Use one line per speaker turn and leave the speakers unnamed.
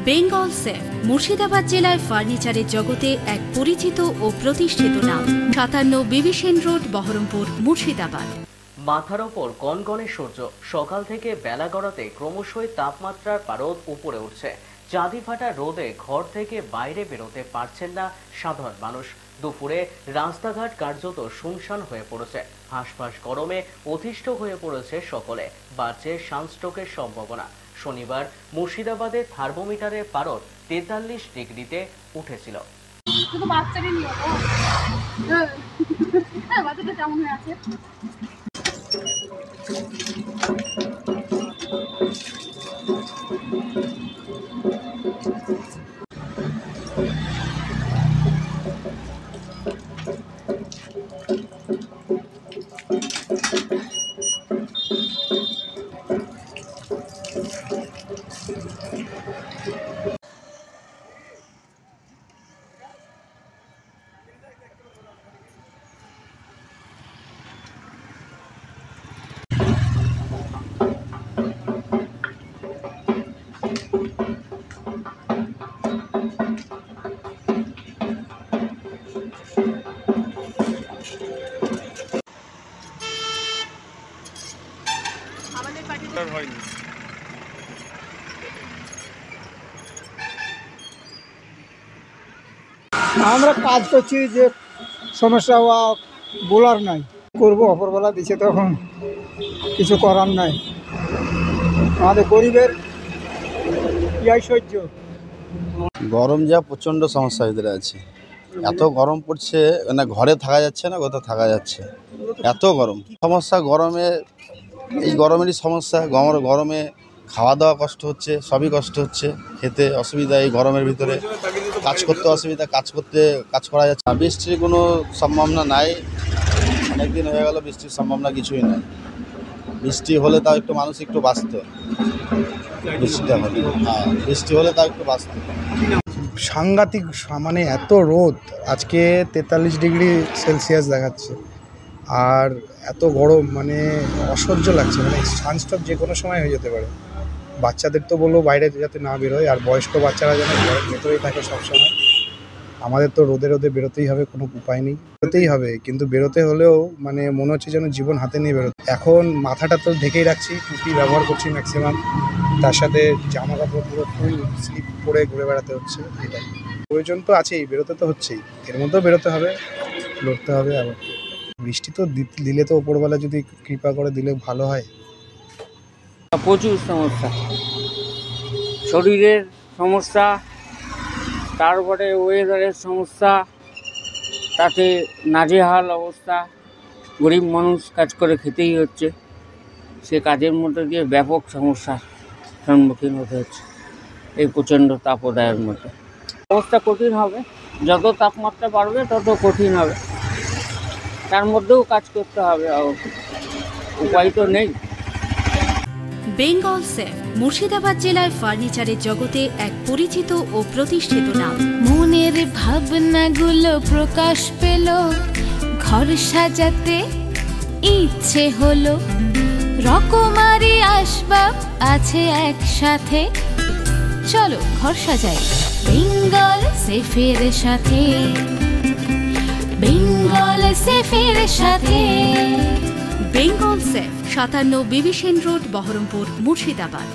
Bengal safe Murshidabad জেলায় ফার্নিচারের জগতে এক পরিচিত ও প্রতিষ্ঠিত নাম। 57 বিবি সেন রোড, বহরমপুর, মুর্শিদাবাদ।
মাথার ওপর গনগনে সূর্য, সকাল থেকে বেলা গড়াতে ক্রমশই তাপমাত্রার পারদ উপরে উঠছে। চাঁদি ফাটা রোদে ঘর থেকে বাইরে বেরোতে পারছেন না সাধারণ মানুষ। দুপুরে রাস্তাঘাট কার্যত শুনশান হয়ে পড়েছে। হাঁসফাঁস গরমে অতিষ্ঠ হয়ে পড়েছে সকলে। বাড়ছে সানস্ট্রোকের সম্ভাবনা। শনিবার মুর্শিদাবাদে থার্মোমিটারের পারদ 43 ডিগ্রিতে উঠেছিল।
আমরা কাজ করছি, যে সমস্যা হওয়া বলার নাই, করবো অপরবেলা দিচ্ছে, তখন কিছু করার নাই। আমাদের গরিবের ইয়াই সহ্য।
গরম যা প্রচণ্ড সমস্যা ভিতরে আছে। এত গরম পড়ছে, মানে ঘরে থাকা যাচ্ছে না, কোথাও থাকা যাচ্ছে, এত গরম সমস্যা। গরমে এই গরমেরই সমস্যা। গরমে খাওয়া দাওয়া কষ্ট হচ্ছে, সবই কষ্ট হচ্ছে, খেতে অসুবিধা। এই গরমের ভিতরে কাজ করতে অসুবিধা, কাজ করা যাচ্ছে না। বৃষ্টির কোনো সম্ভাবনা নাই, অনেকদিন হয়ে গেল বৃষ্টির সম্ভাবনা কিছুই নাই। বৃষ্টি হলে তাও একটু মানুষ একটু বাঁচত, বৃষ্টি হলে তাও একটু বাঁচত।
সাংঘাতিক, মানে এত রোদ, আজকে 43 ডিগ্রি সেলসিয়াস দেখাচ্ছে, আর এত গরম, মানে অসহ্য লাগছে। মানে সানস্ট্রোক যে কোনো সময় হয়ে যেতে পারে। বাচ্চাদের তো বলবো বাইরে যাতে না বেরোয়, আর বয়স্ক বাচ্চারা যেন ঘরের ভেতরেই থাকে সবসময়। আমাদের তো রোদে বেরোতেই হবে, কোনো উপায় নেই, বেরোতেই হবে। কিন্তু বেরোতে হলেও মানে মনে হচ্ছে যেন জীবন হাতে নিয়ে বেরোতে। এখন মাথাটা তো ঢেকেই রাখছি, টুপি ব্যবহার করছি ম্যাক্সিমাম, তার সাথে জামা কাপড় পুরো ফুল স্লিপ পরে ঘুরে বেড়াতে হচ্ছে। এটাই প্রয়োজন তো আছেই, বেরোতে তো হচ্ছেই, এর মধ্যেও বেরোতে হবে, লড়তে হবে। আবার বৃষ্টি তো দিলে তো ওপরবেলা যদি কৃপা করে দিলে ভালো হয়।
প্রচুর সমস্যা, শরীরের সমস্যা, তারপরে ওয়েদারের সমস্যা, তাতে নাজেহাল অবস্থা। গরিব মানুষ কাজ করে খেতেই হচ্ছে, সে কাজের মধ্যে দিয়ে ব্যাপক সমস্যার সম্মুখীন হতে হচ্ছে এই প্রচণ্ড তাপদায়ের মধ্যে। অবস্থা কঠিন হবে, যত তাপমাত্রা বাড়বে তত কঠিন হবে, তার মধ্যেও কাজ করতে হবে, উপায় তো নেই।
বেঙ্গল সেফ মুর্শিদাবাদ জেলায় ফার্নিচারের জগতে এক পরিচিত ও প্রতিষ্ঠিত নাম।
মনের ভাবনাগুলো প্রকাশ পেল, ঘর সাজাতে ইচ্ছে হলো, রকমারি আসবাব আছে একসাথে, চলো ঘর সাজাই বেঙ্গল সেফের সাথে, বেঙ্গল সেফের সাথে।
বেঙ্গল সেফ 57 বিবি সেন রোড, বহরমপুর, মুর্শিদাবাদ।